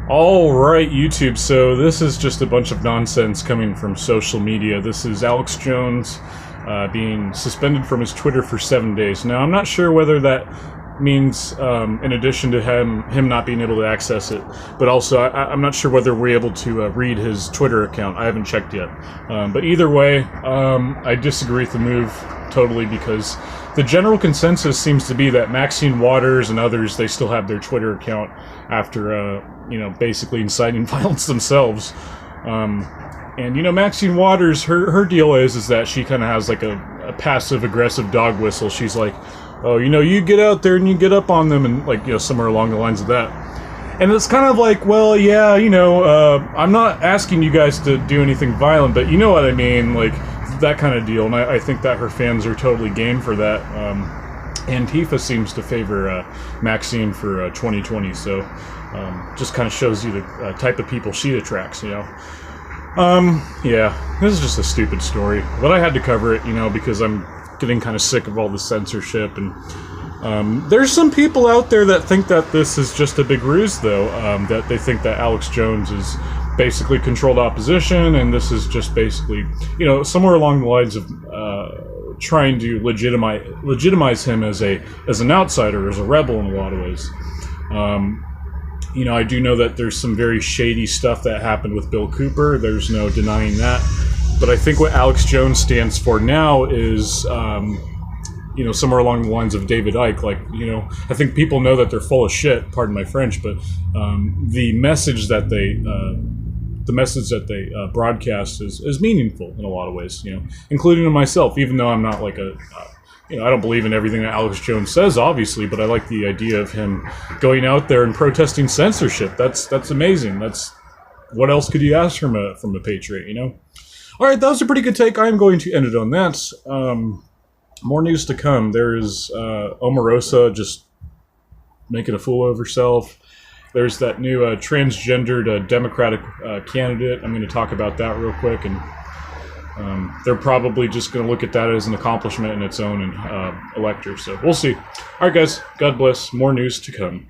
All right, YouTube. So this is just a bunch of nonsense coming from social media. This is Alex Jones being suspended from his Twitter for 7 days. Now, I'm not sure whether that means, in addition to him not being able to access it, but also I'm not sure whether we're able to read his Twitter account. I haven't checked yet. But either way, I disagree with the move totally, because the general consensus seems to be that Maxine Waters and others, they still have their Twitter account after, basically inciting violence themselves. And, Maxine Waters, her deal is that she kind of has like a passive-aggressive dog whistle. She's like, oh, you get out there and you get up on them, and, somewhere along the lines of that. And it's kind of like, well, yeah, I'm not asking you guys to do anything violent, but you know what I mean, like, that kind of deal. And I think that her fans are totally game for that. Antifa seems to favor Maxine for 2020, so just kind of shows you the type of people she attracts, Yeah, this is just a stupid story, but I had to cover it, because I'm getting kind of sick of all the censorship, and there's some people out there that think that this is just a big ruse, though, that they think that Alex Jones is basically controlled opposition, and this is just basically, somewhere along the lines of trying to legitimize him as an outsider, as a rebel in a lot of ways. I do know that there's some very shady stuff that happened with Bill Cooper. There's no denying that. But I think what Alex Jones stands for now is, somewhere along the lines of David Icke. I think people know that they're full of shit, pardon my French, but the message that they broadcast is meaningful in a lot of ways, including myself, even though I'm not like I don't believe in everything that Alex Jones says, obviously, but I like the idea of him going out there and protesting censorship. That's amazing. What else could you ask from a patriot, All right, that was a pretty good take. I'm going to end it on that. More news to come. There's Omarosa just making a fool of herself. There's that new transgendered Democratic candidate. I'm going to talk about that real quick, and they're probably just going to look at that as an accomplishment in its own and elect her. So we'll see. All right, guys. God bless. More news to come.